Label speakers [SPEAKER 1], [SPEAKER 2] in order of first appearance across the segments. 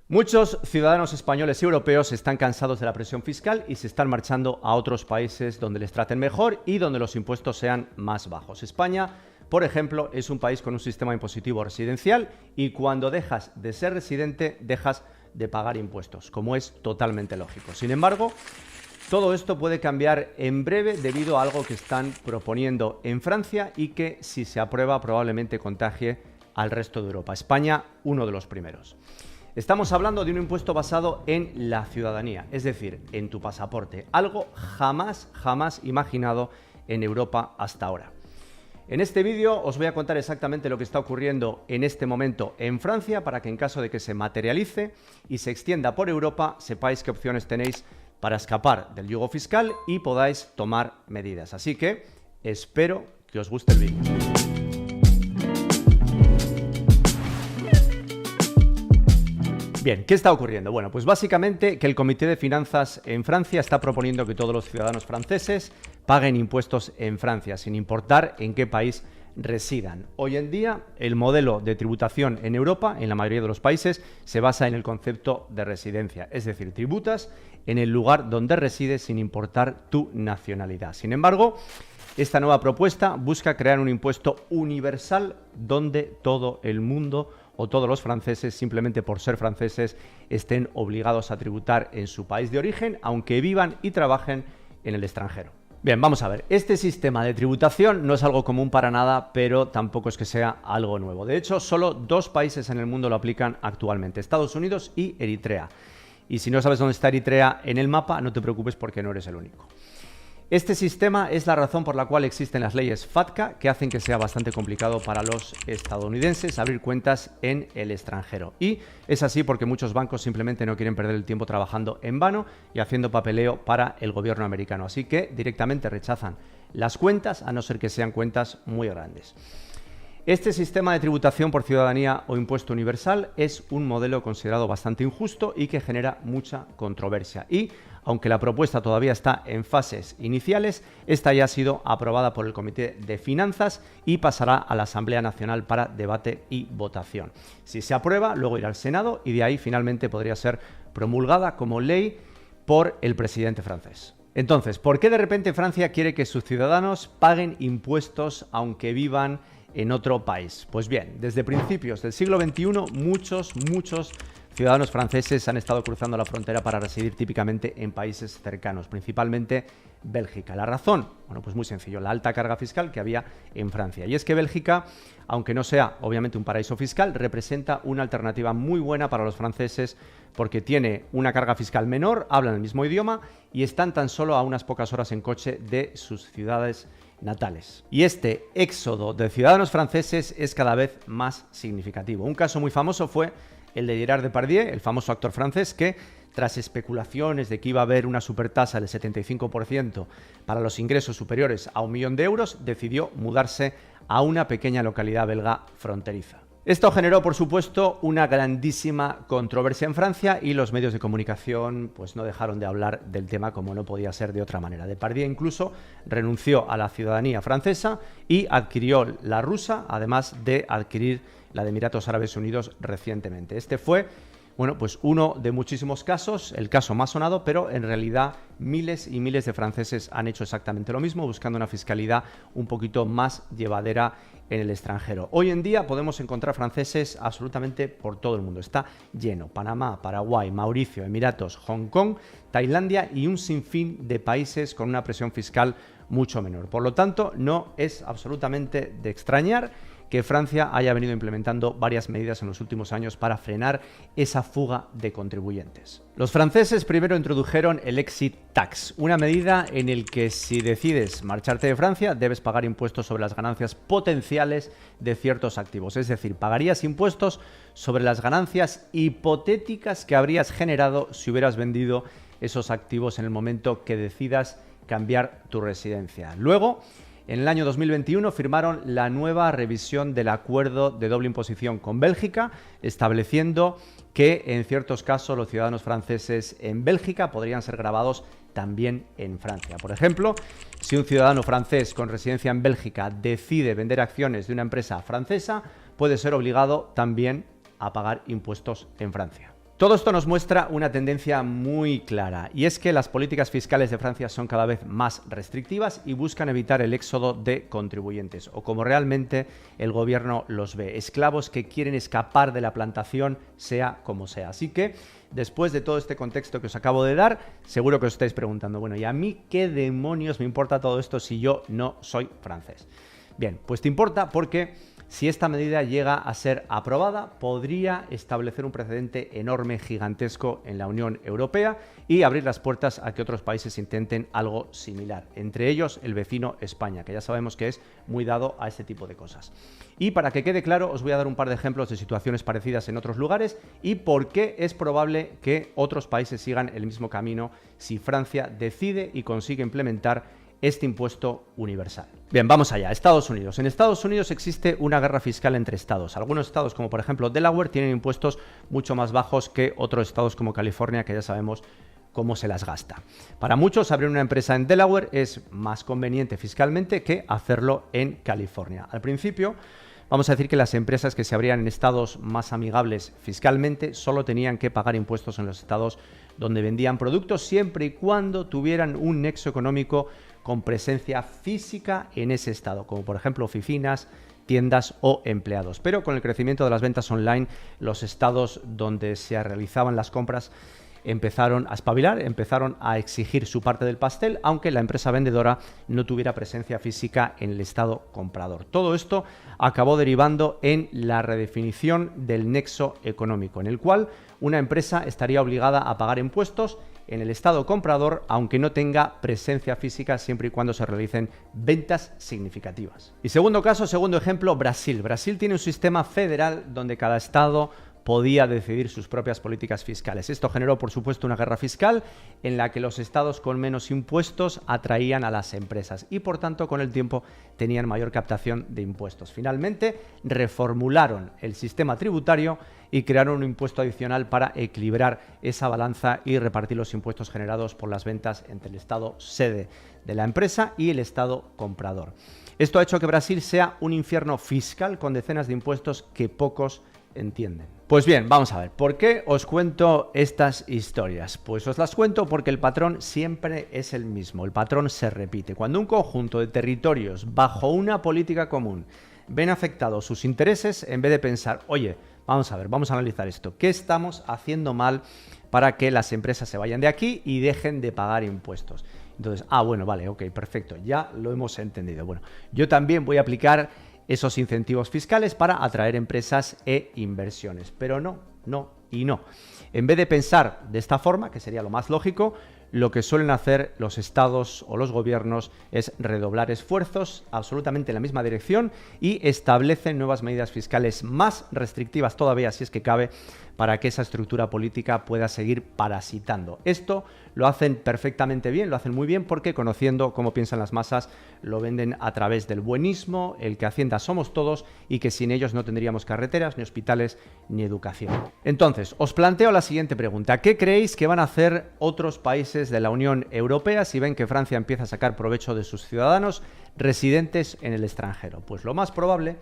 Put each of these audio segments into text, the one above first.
[SPEAKER 1] Muchos ciudadanos españoles y europeos están cansados de la presión fiscal y se están marchando a otros países donde les traten mejor y donde los impuestos sean más bajos. España, por ejemplo, es un país con un sistema impositivo residencial y cuando dejas de ser residente, dejas de pagar impuestos, como es totalmente lógico. Sin embargo, todo esto puede cambiar en breve debido a algo que están proponiendo en Francia y que, si se aprueba, probablemente contagie al resto de Europa. España, uno de los primeros. Estamos hablando de un impuesto basado en la ciudadanía, es decir, en tu pasaporte, algo jamás imaginado en Europa hasta ahora. En este vídeo os voy a contar exactamente lo que está ocurriendo en este momento en Francia para que en caso de que se materialice y se extienda por Europa, sepáis qué opciones tenéis para escapar del yugo fiscal y podáis tomar medidas. Así que espero que os guste el vídeo. Bien, ¿qué está ocurriendo? Bueno, pues básicamente que el Comité de Finanzas en Francia está proponiendo que todos los ciudadanos franceses paguen impuestos en Francia, sin importar en qué país residan. Hoy en día, el modelo de tributación en Europa, en la mayoría de los países, se basa en el concepto de residencia, es decir, tributas en el lugar donde resides sin importar tu nacionalidad. Sin embargo, esta nueva propuesta busca crear un impuesto universal donde todo el mundo o todos los franceses, simplemente por ser franceses, estén obligados a tributar en su país de origen, aunque vivan y trabajen en el extranjero. Bien, vamos a ver. Este sistema de tributación no es algo común para nada, pero tampoco es que sea algo nuevo. De hecho, solo dos países en el mundo lo aplican actualmente, Estados Unidos y Eritrea. Y si no sabes dónde está Eritrea en el mapa, no te preocupes porque no eres el único. Este sistema es la razón por la cual existen las leyes FATCA, que hacen que sea bastante complicado para los estadounidenses abrir cuentas en el extranjero. Y es así porque muchos bancos simplemente no quieren perder el tiempo trabajando en vano y haciendo papeleo para el gobierno americano. Así que directamente rechazan las cuentas, a no ser que sean cuentas muy grandes. Este sistema de tributación por ciudadanía o impuesto universal es un modelo considerado bastante injusto y que genera mucha controversia. Y, aunque la propuesta todavía está en fases iniciales, esta ya ha sido aprobada por el Comité de Finanzas y pasará a la Asamblea Nacional para debate y votación. Si se aprueba, luego irá al Senado y de ahí finalmente podría ser promulgada como ley por el presidente francés. Entonces, ¿por qué de repente Francia quiere que sus ciudadanos paguen impuestos aunque vivan en otro país? Pues bien, desde principios del siglo XXI, muchos ciudadanos franceses han estado cruzando la frontera para residir típicamente en países cercanos, principalmente Bélgica. ¿La razón? Bueno, pues muy sencillo, la alta carga fiscal que había en Francia. Y es que Bélgica, aunque no sea obviamente un paraíso fiscal, representa una alternativa muy buena para los franceses porque tiene una carga fiscal menor, hablan el mismo idioma y están tan solo a unas pocas horas en coche de sus ciudades natales. Y este éxodo de ciudadanos franceses es cada vez más significativo. Un caso muy famoso fue el de Gerard Depardieu, el famoso actor francés que, tras especulaciones de que iba a haber una supertasa del 75% para los ingresos superiores a 1 millón de euros, decidió mudarse a una pequeña localidad belga fronteriza. Esto generó, por supuesto, una grandísima controversia en Francia y los medios de comunicación pues no dejaron de hablar del tema como no podía ser de otra manera. Depardieu incluso renunció a la ciudadanía francesa y adquirió la rusa, además de adquirir la de Emiratos Árabes Unidos recientemente. Este fue, bueno, pues uno de muchísimos casos, el caso más sonado, pero en realidad miles y miles de franceses han hecho exactamente lo mismo, buscando una fiscalidad un poquito más llevadera en el extranjero. Hoy en día podemos encontrar franceses absolutamente por todo el mundo. Está lleno. Panamá, Paraguay, Mauricio, Emiratos, Hong Kong, Tailandia y un sinfín de países con una presión fiscal mucho menor. Por lo tanto, no es absolutamente de extrañar que Francia haya venido implementando varias medidas en los últimos años para frenar esa fuga de contribuyentes. Los franceses primero introdujeron el Exit Tax, una medida en la que si decides marcharte de Francia debes pagar impuestos sobre las ganancias potenciales de ciertos activos, es decir, pagarías impuestos sobre las ganancias hipotéticas que habrías generado si hubieras vendido esos activos en el momento que decidas cambiar tu residencia. Luego, en el año 2021 firmaron la nueva revisión del acuerdo de doble imposición con Bélgica, estableciendo que en ciertos casos los ciudadanos franceses en Bélgica podrían ser gravados también en Francia. Por ejemplo, si un ciudadano francés con residencia en Bélgica decide vender acciones de una empresa francesa, puede ser obligado también a pagar impuestos en Francia. Todo esto nos muestra una tendencia muy clara, y es que las políticas fiscales de Francia son cada vez más restrictivas y buscan evitar el éxodo de contribuyentes, o como realmente el gobierno los ve, esclavos que quieren escapar de la plantación sea como sea. Así que, después de todo este contexto que os acabo de dar, seguro que os estáis preguntando, bueno, ¿y a mí qué demonios me importa todo esto si yo no soy francés? Bien, pues te importa porque si esta medida llega a ser aprobada, podría establecer un precedente enorme, gigantesco en la Unión Europea y abrir las puertas a que otros países intenten algo similar, entre ellos el vecino España, que ya sabemos que es muy dado a este tipo de cosas. Y para que quede claro, os voy a dar un par de ejemplos de situaciones parecidas en otros lugares y por qué es probable que otros países sigan el mismo camino si Francia decide y consigue implementar este impuesto universal. Bien, vamos allá. Estados Unidos. En Estados Unidos existe una guerra fiscal entre estados. Algunos estados, como por ejemplo Delaware, tienen impuestos mucho más bajos que otros estados como California, que ya sabemos cómo se las gasta. Para muchos, abrir una empresa en Delaware es más conveniente fiscalmente que hacerlo en California. Al principio, vamos a decir que las empresas que se abrían en estados más amigables fiscalmente solo tenían que pagar impuestos en los estados donde vendían productos siempre y cuando tuvieran un nexo económico con presencia física en ese estado, como por ejemplo oficinas, tiendas o empleados. Pero con el crecimiento de las ventas online, los estados donde se realizaban las compras empezaron a espabilar, empezaron a exigir su parte del pastel, aunque la empresa vendedora no tuviera presencia física en el estado comprador. Todo esto acabó derivando en la redefinición del nexo económico, en el cual una empresa estaría obligada a pagar impuestos en el estado comprador, aunque no tenga presencia física, siempre y cuando se realicen ventas significativas. Y segundo caso, segundo ejemplo, Brasil. Brasil tiene un sistema federal donde cada estado podía decidir sus propias políticas fiscales. Esto generó, por supuesto, una guerra fiscal en la que los estados con menos impuestos atraían a las empresas y, por tanto, con el tiempo tenían mayor captación de impuestos. Finalmente, reformularon el sistema tributario y crearon un impuesto adicional para equilibrar esa balanza y repartir los impuestos generados por las ventas entre el estado sede de la empresa y el estado comprador. Esto ha hecho que Brasil sea un infierno fiscal con decenas de impuestos que pocos entienden. Pues bien, vamos a ver, ¿por qué os cuento estas historias? Pues os las cuento porque el patrón siempre es el mismo, el patrón se repite. Cuando un conjunto de territorios bajo una política común ven afectados sus intereses, en vez de pensar, oye, vamos a ver, vamos a analizar esto, ¿qué estamos haciendo mal para que las empresas se vayan de aquí y dejen de pagar impuestos? Entonces, bueno, vale, ok, perfecto, ya lo hemos entendido. Bueno, yo también voy a aplicar esos incentivos fiscales para atraer empresas e inversiones. Pero no. En vez de pensar de esta forma, que sería lo más lógico, lo que suelen hacer los estados o los gobiernos es redoblar esfuerzos absolutamente en la misma dirección y establecen nuevas medidas fiscales más restrictivas todavía, si es que cabe, para que esa estructura política pueda seguir parasitando. Esto lo hacen perfectamente bien, lo hacen muy bien porque conociendo cómo piensan las masas, lo venden a través del buenismo, el que Hacienda somos todos y que sin ellos no tendríamos carreteras, ni hospitales, ni educación. Entonces, os planteo la siguiente pregunta. ¿Qué creéis que van a hacer otros países de la Unión Europea si ven que Francia empieza a sacar provecho de sus ciudadanos residentes en el extranjero? Pues lo más probable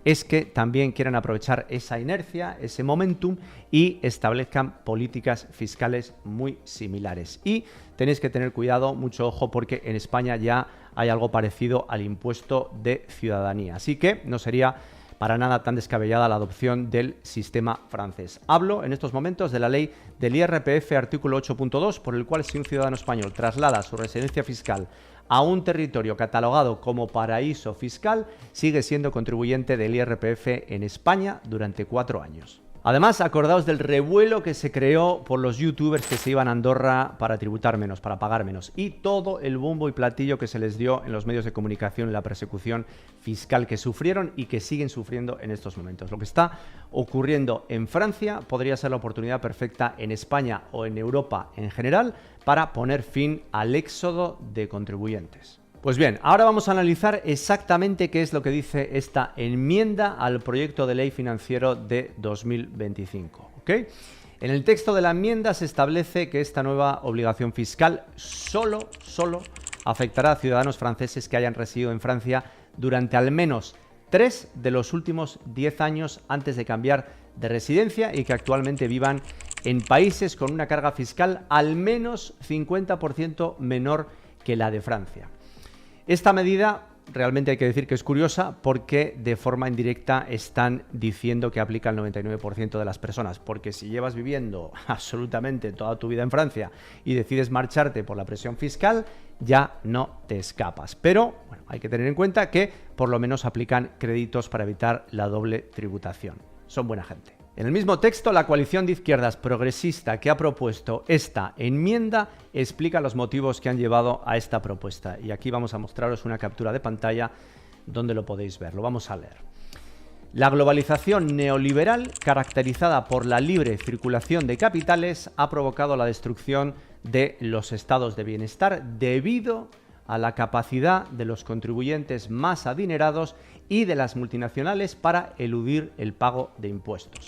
[SPEAKER 1] es que también quieran aprovechar esa inercia, ese momentum y establezcan políticas fiscales muy similares. Y tenéis que tener cuidado, mucho ojo, porque en España ya hay algo parecido al impuesto de ciudadanía. Así que no sería para nada tan descabellada la adopción del sistema francés. Hablo en estos momentos de la ley del IRPF artículo 8.2, por el cual si un ciudadano español traslada su residencia fiscal a un territorio catalogado como paraíso fiscal, sigue siendo contribuyente del IRPF en España durante 4 años. Además, acordaos del revuelo que se creó por los youtubers que se iban a Andorra para tributar menos, para pagar menos, y todo el bombo y platillo que se les dio en los medios de comunicación en la persecución fiscal que sufrieron y que siguen sufriendo en estos momentos. Lo que está ocurriendo en Francia podría ser la oportunidad perfecta en España o en Europa en general para poner fin al éxodo de contribuyentes. Pues bien, ahora vamos a analizar exactamente qué es lo que dice esta enmienda al proyecto de ley financiero de 2025, ¿ok? En el texto de la enmienda se establece que esta nueva obligación fiscal solo afectará a ciudadanos franceses que hayan residido en Francia durante al menos 3 de los últimos 10 años antes de cambiar de residencia y que actualmente vivan en países con una carga fiscal al menos 50% menor que la de Francia. Esta medida realmente hay que decir que es curiosa porque de forma indirecta están diciendo que aplica al 99% de las personas, porque si llevas viviendo absolutamente toda tu vida en Francia y decides marcharte por la presión fiscal, ya no te escapas. Pero bueno, hay que tener en cuenta que por lo menos aplican créditos para evitar la doble tributación. Son buena gente. En el mismo texto, la coalición de izquierdas progresista que ha propuesto esta enmienda explica los motivos que han llevado a esta propuesta. Y aquí vamos a mostraros una captura de pantalla donde lo podéis ver. Lo vamos a leer. La globalización neoliberal, caracterizada por la libre circulación de capitales, ha provocado la destrucción de los estados de bienestar debido a la capacidad de los contribuyentes más adinerados y de las multinacionales para eludir el pago de impuestos.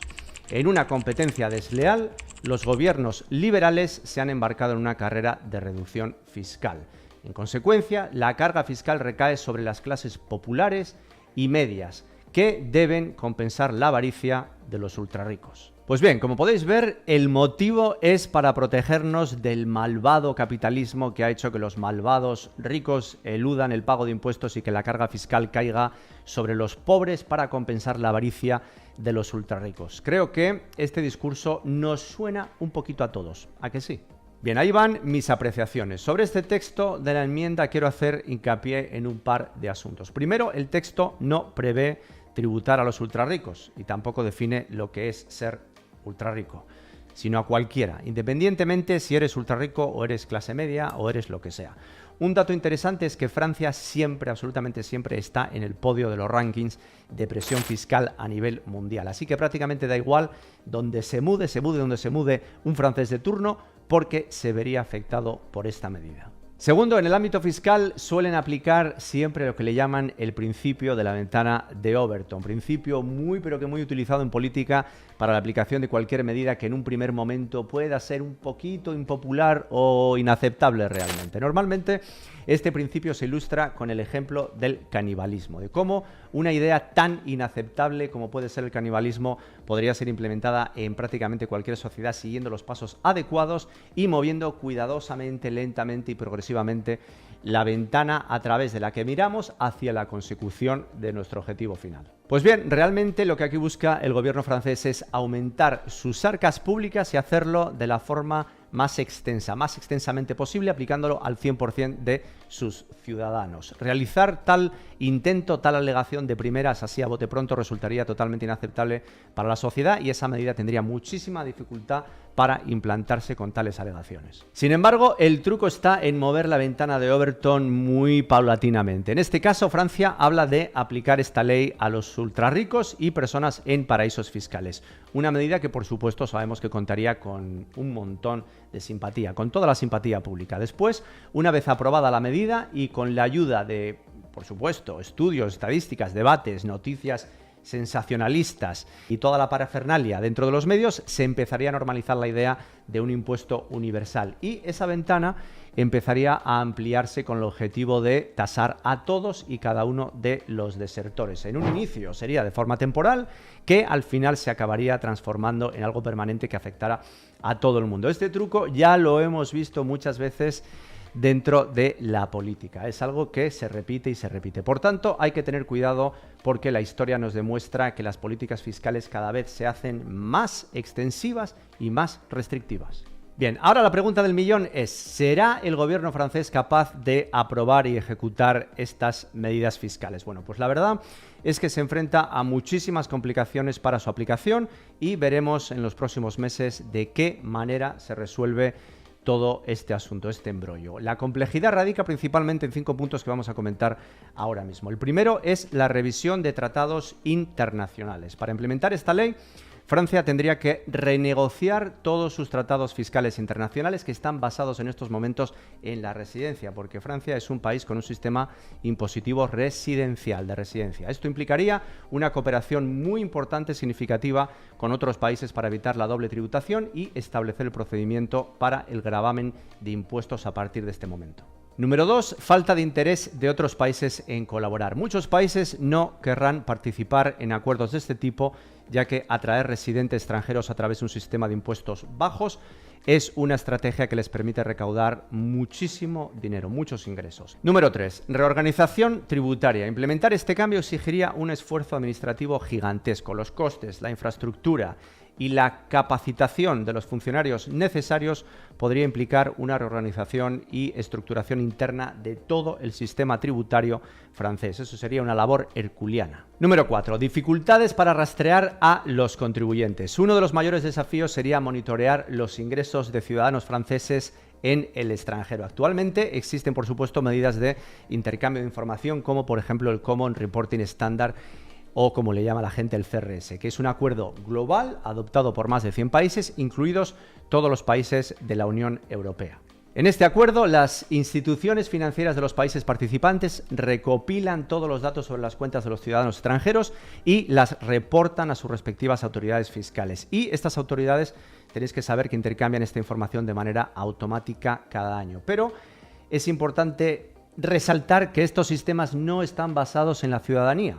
[SPEAKER 1] En una competencia desleal, los gobiernos liberales se han embarcado en una carrera de reducción fiscal. En consecuencia, la carga fiscal recae sobre las clases populares y medias, que deben compensar la avaricia de los ultrarricos. Pues bien, como podéis ver, el motivo es para protegernos del malvado capitalismo que ha hecho que los malvados ricos eludan el pago de impuestos y que la carga fiscal caiga sobre los pobres para compensar la avaricia de los ultrarricos. Creo que este discurso nos suena un poquito a todos, ¿a que sí? Bien, ahí van mis apreciaciones. Sobre este texto de la enmienda quiero hacer hincapié en un par de asuntos. Primero, el texto no prevé tributar a los ultrarricos y tampoco define lo que es ser ultrarrico, sino a cualquiera, independientemente si eres ultrarrico o eres clase media o eres lo que sea. Un dato interesante es que Francia siempre, absolutamente siempre, está en el podio de los rankings de presión fiscal a nivel mundial. Así que prácticamente da igual donde se mude donde se mude un francés de turno, porque se vería afectado por esta medida. Segundo, en el ámbito fiscal suelen aplicar siempre lo que le llaman el principio de la ventana de Overton, principio muy pero que muy utilizado en política para la aplicación de cualquier medida que en un primer momento pueda ser un poquito impopular o inaceptable realmente. Normalmente este principio se ilustra con el ejemplo del canibalismo, de cómo una idea tan inaceptable como puede ser el canibalismo podría ser implementada en prácticamente cualquier sociedad siguiendo los pasos adecuados y moviendo cuidadosamente, lentamente y progresivamente la ventana a través de la que miramos hacia la consecución de nuestro objetivo final. Pues bien, realmente lo que aquí busca el gobierno francés es aumentar sus arcas públicas y hacerlo de la forma más extensamente posible, aplicándolo al 100% de sus ciudadanos. Realizar tal intento, tal alegación de primeras, así a bote pronto, resultaría totalmente inaceptable para la sociedad y esa medida tendría muchísima dificultad para implantarse con tales alegaciones. Sin embargo, el truco está en mover la ventana de Overton muy paulatinamente. En este caso, Francia habla de aplicar esta ley a los ultrarricos y personas en paraísos fiscales. Una medida que, por supuesto, sabemos que contaría con un montón de simpatía, con toda la simpatía pública. Después, una vez aprobada la medida y con la ayuda de, por supuesto, estudios, estadísticas, debates, noticias sensacionalistas y toda la parafernalia dentro de los medios, se empezaría a normalizar la idea de un impuesto universal y esa ventana empezaría a ampliarse con el objetivo de tasar a todos y cada uno de los desertores. En un inicio sería de forma temporal, que al final se acabaría transformando en algo permanente que afectara a todo el mundo. Este truco ya lo hemos visto muchas veces dentro de la política. Es algo que se repite y se repite. Por tanto, hay que tener cuidado porque la historia nos demuestra que las políticas fiscales cada vez se hacen más extensivas y más restrictivas. Bien, ahora la pregunta del millón es, ¿será el gobierno francés capaz de aprobar y ejecutar estas medidas fiscales? Bueno, pues la verdad es que se enfrenta a muchísimas complicaciones para su aplicación y veremos en los próximos meses de qué manera se resuelve todo este asunto, este embrollo. La complejidad radica principalmente en 5 puntos que vamos a comentar ahora mismo. El primero es la revisión de tratados internacionales. Para implementar esta ley, Francia tendría que renegociar todos sus tratados fiscales internacionales que están basados en estos momentos en la residencia, porque Francia es un país con un sistema impositivo residencial, de residencia. Esto implicaría una cooperación muy importante, significativa, con otros países para evitar la doble tributación y establecer el procedimiento para el gravamen de impuestos a partir de este momento. Número 2, falta de interés de otros países en colaborar. Muchos países no querrán participar en acuerdos de este tipo ya que atraer residentes extranjeros a través de un sistema de impuestos bajos es una estrategia que les permite recaudar muchísimo dinero, muchos ingresos. Número 3. Reorganización tributaria. Implementar este cambio exigiría un esfuerzo administrativo gigantesco. Los costes, la infraestructura y la capacitación de los funcionarios necesarios podría implicar una reorganización y estructuración interna de todo el sistema tributario francés. Eso sería una labor herculeana. Número 4. Dificultades para rastrear a los contribuyentes. Uno de los mayores desafíos sería monitorear los ingresos de ciudadanos franceses en el extranjero. Actualmente existen, por supuesto, medidas de intercambio de información, como por ejemplo el Common Reporting Standard, o como le llama la gente el CRS, que es un acuerdo global adoptado por más de 100 países, incluidos todos los países de la Unión Europea. En este acuerdo, las instituciones financieras de los países participantes recopilan todos los datos sobre las cuentas de los ciudadanos extranjeros y las reportan a sus respectivas autoridades fiscales. Y estas autoridades tenéis que saber que intercambian esta información de manera automática cada año. Pero es importante resaltar que estos sistemas no están basados en la ciudadanía,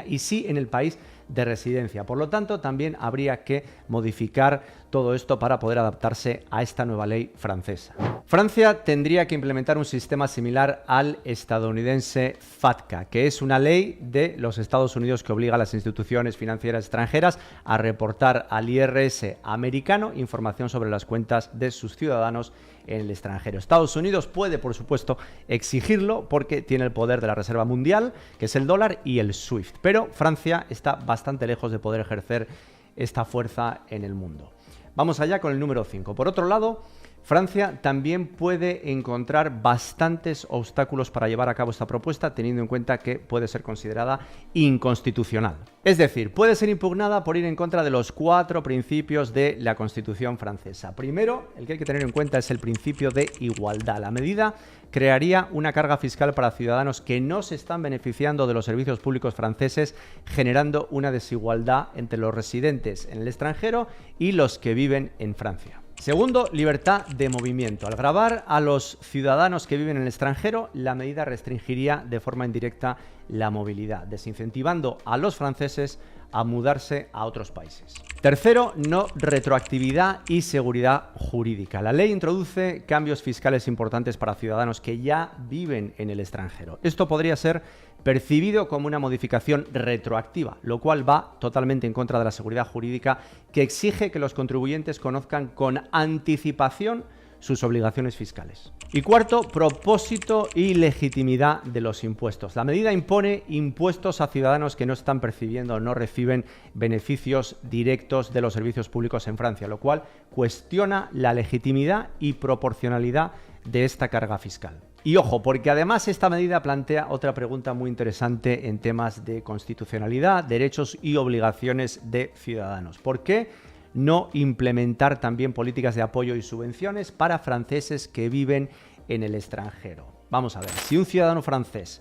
[SPEAKER 1] y sí en el país de residencia. Por lo tanto, también habría que modificar todo esto para poder adaptarse a esta nueva ley francesa. Francia tendría que implementar un sistema similar al estadounidense FATCA, que es una ley de los Estados Unidos que obliga a las instituciones financieras extranjeras a reportar al IRS americano información sobre las cuentas de sus ciudadanos en el extranjero. Estados Unidos puede, por supuesto, exigirlo porque tiene el poder de la Reserva Mundial, que es el dólar, y el SWIFT, pero Francia está bastante lejos de poder ejercer esta fuerza en el mundo. Vamos allá con el número 5. Por otro lado, Francia también puede encontrar bastantes obstáculos para llevar a cabo esta propuesta, teniendo en cuenta que puede ser considerada inconstitucional. Es decir, puede ser impugnada por ir en contra de los 4 principios de la Constitución francesa. Primero, el que hay que tener en cuenta es el principio de igualdad. La medida crearía una carga fiscal para ciudadanos que no se están beneficiando de los servicios públicos franceses, generando una desigualdad entre los residentes en el extranjero y los que viven en Francia. Segundo, libertad de movimiento. Al gravar a los ciudadanos que viven en el extranjero, la medida restringiría de forma indirecta la movilidad, desincentivando a los franceses a mudarse a otros países. Tercero, no retroactividad y seguridad jurídica. La ley introduce cambios fiscales importantes para ciudadanos que ya viven en el extranjero. Esto podría ser percibido como una modificación retroactiva, lo cual va totalmente en contra de la seguridad jurídica que exige que los contribuyentes conozcan con anticipación sus obligaciones fiscales. Y cuarto, propósito y legitimidad de los impuestos. La medida impone impuestos a ciudadanos que no están percibiendo o no reciben beneficios directos de los servicios públicos en Francia, lo cual cuestiona la legitimidad y proporcionalidad de esta carga fiscal. Y ojo, porque además esta medida plantea otra pregunta muy interesante en temas de constitucionalidad, derechos y obligaciones de ciudadanos. ¿Por qué no implementar también políticas de apoyo y subvenciones para franceses que viven en el extranjero? Vamos a ver, si un ciudadano francés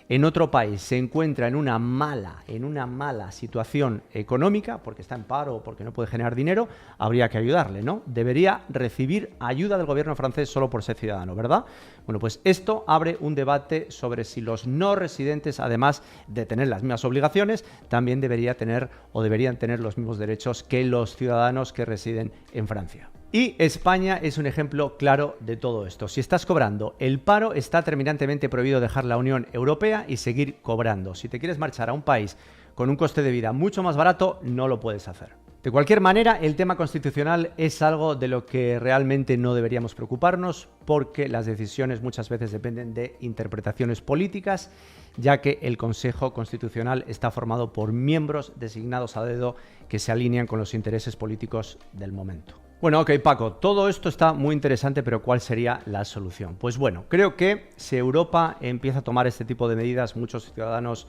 [SPEAKER 1] en otro país se encuentra en una mala situación económica, porque está en paro o porque no puede generar dinero, habría que ayudarle, ¿no? Debería recibir ayuda del gobierno francés solo por ser ciudadano, ¿verdad? Bueno, pues esto abre un debate sobre si los no residentes, además de tener las mismas obligaciones, también deberían tener los mismos derechos que los ciudadanos que residen en Francia. Y España es un ejemplo claro de todo esto. Si estás cobrando el paro, está terminantemente prohibido dejar la Unión Europea y seguir cobrando. Si te quieres marchar a un país con un coste de vida mucho más barato, no lo puedes hacer. De cualquier manera, el tema constitucional es algo de lo que realmente no deberíamos preocuparnos, porque las decisiones muchas veces dependen de interpretaciones políticas, ya que el Consejo Constitucional está formado por miembros designados a dedo que se alinean con los intereses políticos del momento. Bueno, ok, Paco, todo esto está muy interesante, pero ¿cuál sería la solución? Pues bueno, creo que si Europa empieza a tomar este tipo de medidas, muchos ciudadanos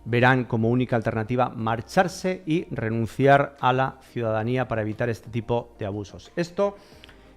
[SPEAKER 1] verán como única alternativa marcharse y renunciar a la ciudadanía para evitar este tipo de abusos. Esto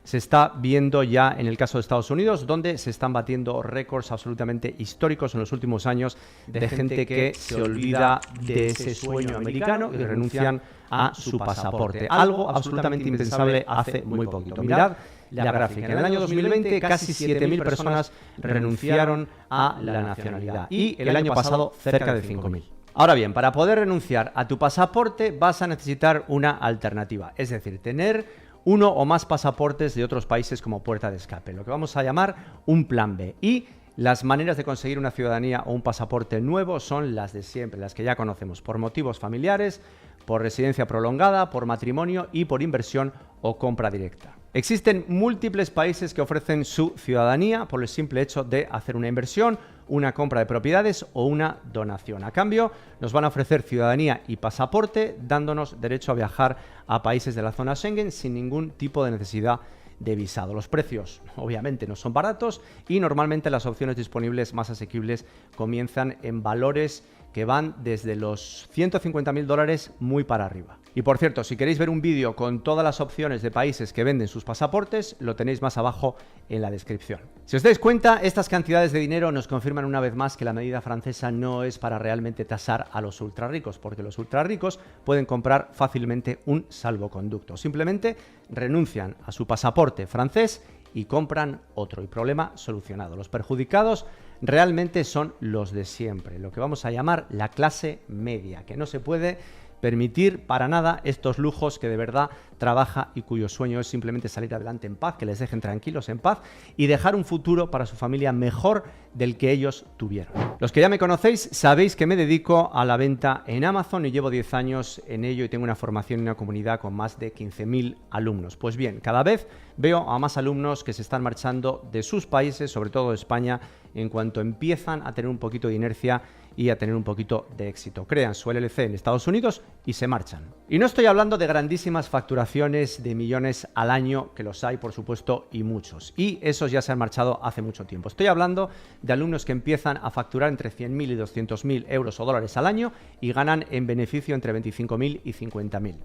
[SPEAKER 1] se está viendo ya en el caso de Estados Unidos, donde se están batiendo récords absolutamente históricos en los últimos años de gente que se olvida de ese sueño americano y renuncian a su pasaporte. Algo absolutamente impensable hace muy poquito. Mirad la gráfica. En el año 2020 casi 7.000 personas renunciaron a la nacionalidad y el año pasado cerca de 5.000. Ahora bien, para poder renunciar a tu pasaporte vas a necesitar una alternativa, es decir, tener uno o más pasaportes de otros países como puerta de escape, lo que vamos a llamar un plan B. Y las maneras de conseguir una ciudadanía o un pasaporte nuevo son las de siempre, las que ya conocemos, por motivos familiares, por residencia prolongada, por matrimonio y por inversión o compra directa. Existen múltiples países que ofrecen su ciudadanía por el simple hecho de hacer una inversión, una compra de propiedades o una donación. A cambio, nos van a ofrecer ciudadanía y pasaporte, dándonos derecho a viajar a países de la zona Schengen sin ningún tipo de necesidad de visado. Los precios obviamente no son baratos y normalmente las opciones disponibles más asequibles comienzan en valores que van desde los $150.000 muy para arriba. Y por cierto, si queréis ver un vídeo con todas las opciones de países que venden sus pasaportes, lo tenéis más abajo en la descripción. Si os dais cuenta, estas cantidades de dinero nos confirman una vez más que la medida francesa no es para realmente tasar a los ultrarricos, porque los ultrarricos pueden comprar fácilmente un salvoconducto. Simplemente renuncian a su pasaporte francés y compran otro. Y problema solucionado. Los perjudicados realmente son los de siempre, lo que vamos a llamar la clase media, que no se puede permitir para nada estos lujos, que de verdad trabaja y cuyo sueño es simplemente salir adelante en paz, que les dejen tranquilos en paz y dejar un futuro para su familia mejor del que ellos tuvieron. Los que ya me conocéis sabéis que me dedico a la venta en Amazon y llevo 10 años en ello y tengo una formación en una comunidad con más de 15.000 alumnos. Pues bien, cada vez veo a más alumnos que se están marchando de sus países, sobre todo de España, en cuanto empiezan a tener un poquito de inercia y a tener un poquito de éxito. Crean su LLC en Estados Unidos y se marchan. Y no estoy hablando de grandísimas facturaciones de millones al año, que los hay, por supuesto, y muchos. Y esos ya se han marchado hace mucho tiempo. Estoy hablando de alumnos que empiezan a facturar entre 100.000 y 200.000 euros o dólares al año y ganan en beneficio entre 25.000 y 50.000.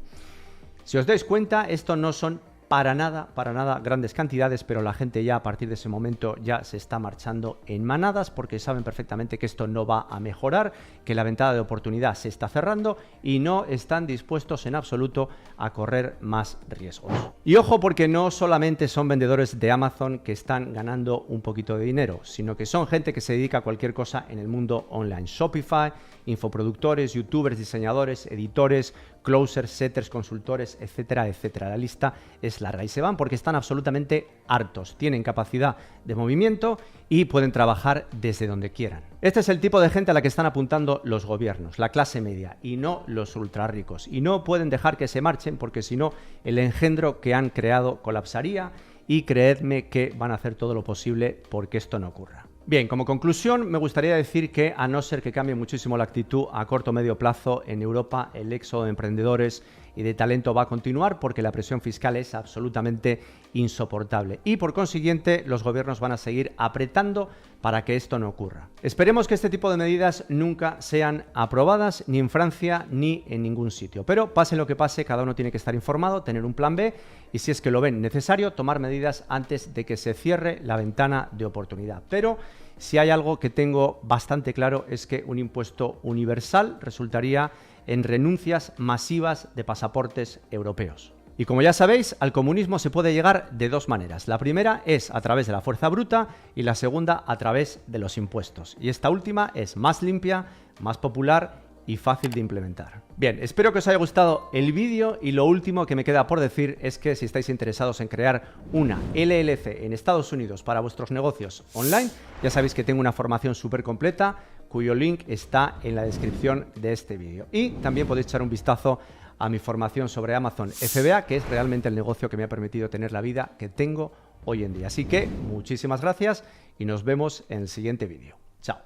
[SPEAKER 1] Si os dais cuenta, esto no son para nada grandes cantidades, pero la gente ya a partir de ese momento ya se está marchando en manadas porque saben perfectamente que esto no va a mejorar, que la ventana de oportunidad se está cerrando y no están dispuestos en absoluto a correr más riesgos. Y ojo, porque no solamente son vendedores de Amazon que están ganando un poquito de dinero, sino que son gente que se dedica a cualquier cosa en el mundo online. Shopify, infoproductores, youtubers, diseñadores, editores, closers, setters, consultores, etcétera, etcétera. La lista es larga y se van porque están absolutamente hartos, tienen capacidad de movimiento y pueden trabajar desde donde quieran. Este es el tipo de gente a la que están apuntando los gobiernos, la clase media, y no los ultrarricos. Y no pueden dejar que se marchen porque si no, el engendro que han creado colapsaría y creedme que van a hacer todo lo posible porque esto no ocurra. Bien, como conclusión, me gustaría decir que, a no ser que cambie muchísimo la actitud a corto o medio plazo en Europa, el éxodo de emprendedores y de talento va a continuar porque la presión fiscal es absolutamente insoportable y, por consiguiente, los gobiernos van a seguir apretando para que esto no ocurra. Esperemos que este tipo de medidas nunca sean aprobadas ni en Francia ni en ningún sitio, pero pase lo que pase, cada uno tiene que estar informado, tener un plan B y, si es que lo ven necesario, tomar medidas antes de que se cierre la ventana de oportunidad. Pero si hay algo que tengo bastante claro es que un impuesto universal resultaría en renuncias masivas de pasaportes europeos. Y como ya sabéis, al comunismo se puede llegar de dos maneras. La primera es a través de la fuerza bruta y la segunda a través de los impuestos. Y esta última es más limpia, más popular y fácil de implementar. Bien, espero que os haya gustado el vídeo y lo último que me queda por decir es que si estáis interesados en crear una LLC en Estados Unidos para vuestros negocios online, ya sabéis que tengo una formación súper completa cuyo link está en la descripción de este vídeo. Y también podéis echar un vistazo a mi formación sobre Amazon FBA, que es realmente el negocio que me ha permitido tener la vida que tengo hoy en día. Así que muchísimas gracias y nos vemos en el siguiente vídeo. Chao.